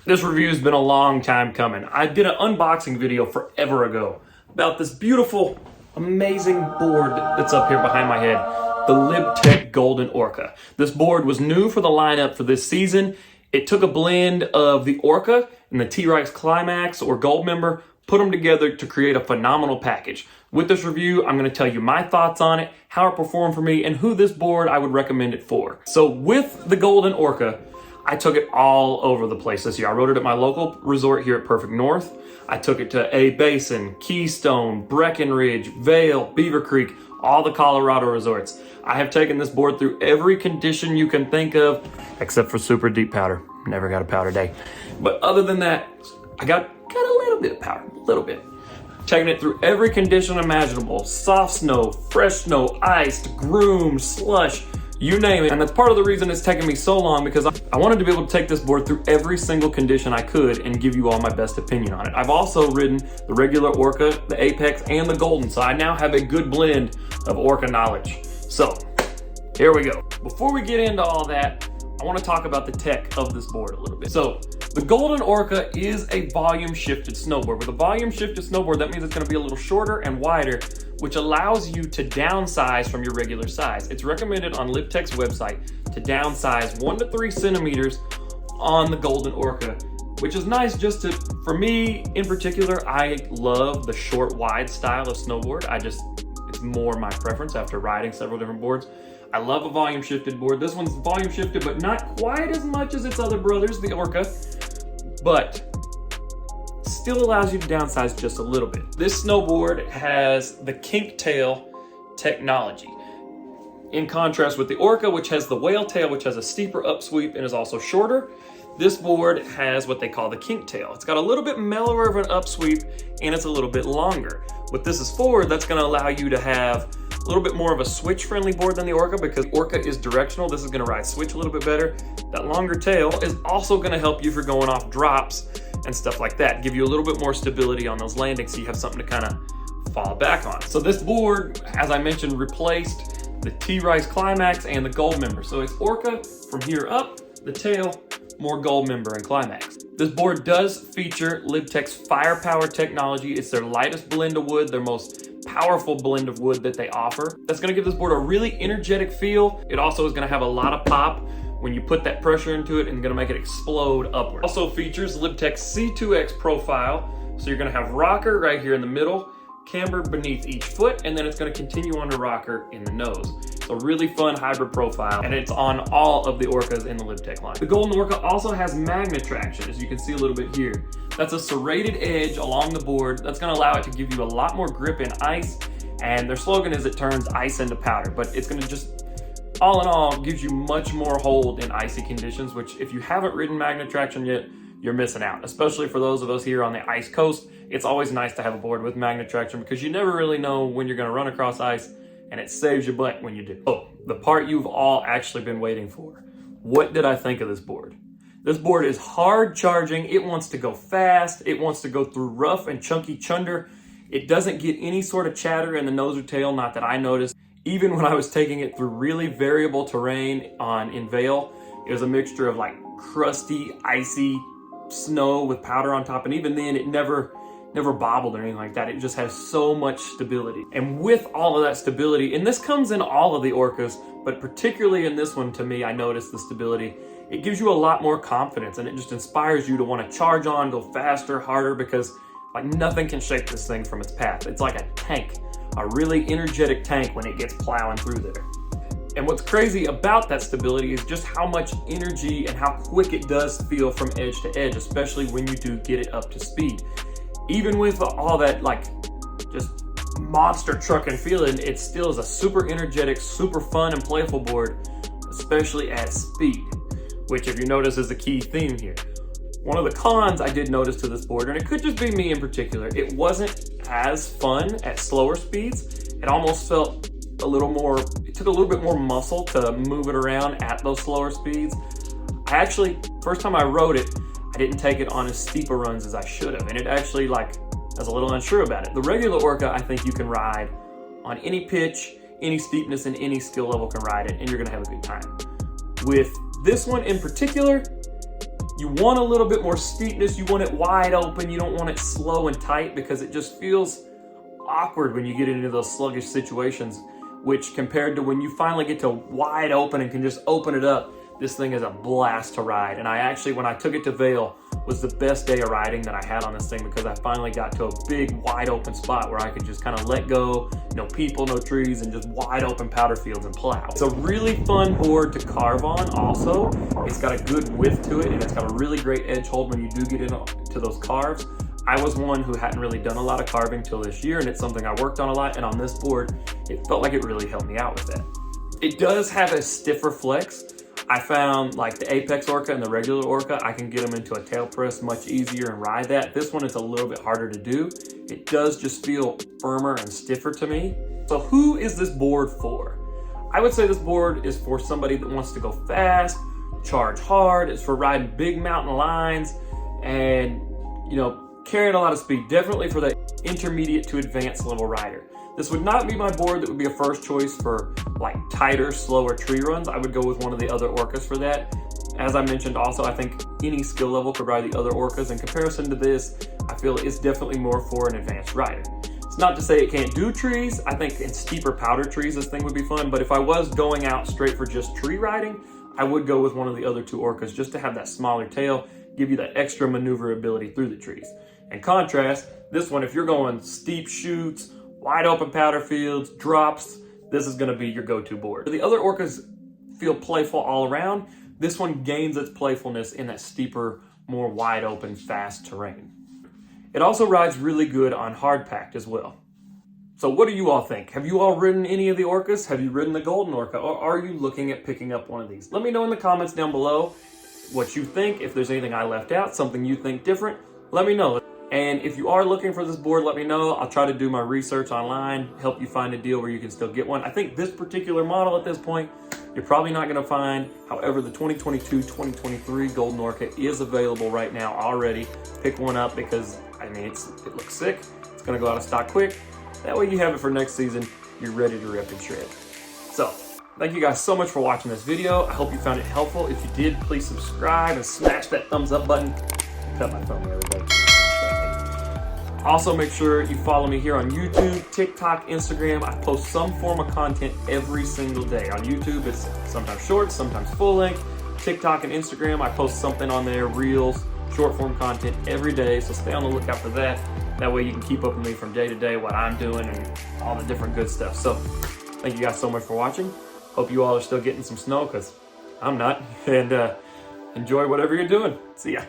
This review has been a long time coming. I did an unboxing video forever ago about this beautiful, amazing board that's up here behind my head, the Lib Tech Golden Orca. This board was new for the lineup for this season. It took a blend of the Orca and the T-Rex Climax or Goldmember, put them together to create a phenomenal package. With this review, I'm going to tell you my thoughts on it, how it performed for me, and who this board I would recommend it for. So with the Golden Orca, I took it all over the place this year. I rode it at my local resort here at Perfect North. I took it to A Basin, Keystone, Breckenridge, Vail, Beaver Creek, all the Colorado resorts. I have taken this board through every condition you can think of, except for super deep powder. Never got a powder day. But other than that, I got a little bit of powder, a little bit. Taking it through every condition imaginable: soft snow, fresh snow, iced, groomed, slush, you name it. And that's part of the reason it's taken me so long, because I wanted to be able to take this board through every single condition I could and give you all my best opinion on it. I've also ridden the regular Orca, the Apex, and the Golden, so I now have a good blend of Orca knowledge. So, here we go. Before we get into all that, I want to talk about the tech of this board a little bit. So, the Golden Orca is a volume shifted snowboard. With a volume shifted snowboard, that means it's going to be a little shorter and wider, which allows you to downsize from your regular size. It's recommended on Lib Tech's website to downsize 1 to 3 centimeters on the Golden Orca, which is nice just to, for me in particular, I love the short, wide style of snowboard. It's more my preference after riding several different boards. I love a volume shifted board. This one's volume shifted, but not quite as much as its other brothers, the Orca, but still allows you to downsize just a little bit. This snowboard has the kink tail technology. In contrast with the Orca, which has the whale tail, which has a steeper upsweep and is also shorter, this board has what they call the kink tail. It's got a little bit mellower of an upsweep and it's a little bit longer. What this is for, that's gonna allow you to have a little bit more of a switch friendly board than the Orca, because Orca is directional. This is gonna ride switch a little bit better. That longer tail is also gonna help you for going off drops and stuff like that. Give you a little bit more stability on those landings so you have something to kind of fall back on. So this board, as I mentioned, replaced the T-Rex Climax and the Goldmember. So it's Orca from here up, the tail, more Goldmember and Climax. This board does feature Lib Tech's firepower technology. It's their lightest blend of wood, their most powerful blend of wood that they offer. That's gonna give this board a really energetic feel. It also is gonna have a lot of pop when you put that pressure into it, and gonna make it explode upward. Also features Lib Tech's C2X profile. So you're gonna have rocker right here in the middle, camber beneath each foot, and then it's gonna continue on to rocker in the nose. So really fun hybrid profile, and it's on all of the Orcas in the Lib Tech line. The Golden Orca also has magnet traction, as you can see a little bit here. That's a serrated edge along the board. That's gonna allow it to give you a lot more grip in ice, and their slogan is it turns ice into powder, but it's gonna just, all in all, gives you much more hold in icy conditions, which if you haven't ridden magnet traction yet, you're missing out. Especially for those of us here on the ice coast, it's always nice to have a board with magnet traction because you never really know when you're gonna run across ice, and it saves your butt when you do. Oh, the part you've all actually been waiting for. What did I think of this board? This board is hard charging. It wants to go fast. It wants to go through rough and chunky chunder. It doesn't get any sort of chatter in the nose or tail, not that I noticed. Even when I was taking it through really variable terrain in Vail, it was a mixture of like crusty, icy snow with powder on top. And even then, it never bobbled or anything like that. It just has so much stability. And with all of that stability, and this comes in all of the Orcas, but particularly in this one, to me, I noticed the stability. It gives you a lot more confidence, and it just inspires you to want to charge on, go faster, harder, because like nothing can shake this thing from its path. It's like a tank, a really energetic tank when it gets plowing through there. And what's crazy about that stability is just how much energy and how quick it does feel from edge to edge, especially when you do get it up to speed. Even with all that like just monster trucking feeling, it still is a super energetic, super fun and playful board, especially at speed, which if you notice is the key theme here. One of the cons I did notice to this board, and it could just be me in particular, it wasn't as fun at slower speeds. It almost felt a little more, it took a little bit more muscle to move it around at those slower speeds. I actually, first time I rode it, I didn't take it on as steep a runs as I should have, and it actually I was a little unsure about it. The regular Orca, I think you can ride on any pitch, any steepness, and any skill level can ride it, and you're gonna have a good time. With this one in particular, You want a little bit more steepness, you want it wide open, you don't want it slow and tight because it just feels awkward when you get into those sluggish situations, which compared to when you finally get to wide open and can just open it up, this thing is a blast to ride. And I actually, when I took it to Vail, was the best day of riding that I had on this thing because I finally got to a big wide open spot where I could just kind of let go, no people, no trees, and just wide open powder fields and plow. It's a really fun board to carve on also. It's got a good width to it and it's got a really great edge hold when you do get into those carves. I was one who hadn't really done a lot of carving till this year, and it's something I worked on a lot, and on this board, it felt like it really helped me out with that. It does have a stiffer flex. I found like the Apex Orca and the regular Orca, I can get them into a tail press much easier and ride that. This one is a little bit harder to do. It does just feel firmer and stiffer to me. So who is this board for? I would say this board is for somebody that wants to go fast, charge hard. It's for riding big mountain lines and, you know, carrying a lot of speed. Definitely for the intermediate to advanced level rider. This would not be my board that would be a first choice for like tighter, slower tree runs. I would go with one of the other Orcas for that. As I mentioned also, I think any skill level could ride the other Orcas. In comparison to this, I feel it's definitely more for an advanced rider. It's not to say it can't do trees. I think in steeper powder trees, this thing would be fun. But if I was going out straight for just tree riding, I would go with one of the other two Orcas just to have that smaller tail, give you that extra maneuverability through the trees. In contrast, this one, if you're going steep chutes, wide open powder fields, drops, this is gonna be your go-to board. The other Orcas feel playful all around. This one gains its playfulness in that steeper, more wide open, fast terrain. It also rides really good on hard packed as well. So what do you all think? Have you all ridden any of the Orcas? Have you ridden the Golden Orca? Or are you looking at picking up one of these? Let me know in the comments down below what you think. If there's anything I left out, something you think different, let me know. And if you are looking for this board, let me know. I'll try to do my research online, help you find a deal where you can still get one. I think this particular model at this point, you're probably not gonna find. However, the 2022-2023 Golden Orca is available right now already. Pick one up because, I mean, it looks sick. It's gonna go out of stock quick. That way you have it for next season. You're ready to rip and shred. So, thank you guys so much for watching this video. I hope you found it helpful. If you did, please subscribe and smash that thumbs up button. Cut my phone the other day. Also, make sure you follow me here on YouTube, TikTok, Instagram. I post some form of content every single day. On YouTube, it's sometimes short, sometimes full length. TikTok and Instagram, I post something on there, reels, short form content every day. So stay on the lookout for that. That way you can keep up with me from day to day, what I'm doing and all the different good stuff. So thank you guys so much for watching. Hope you all are still getting some snow because I'm not. And enjoy whatever you're doing. See ya.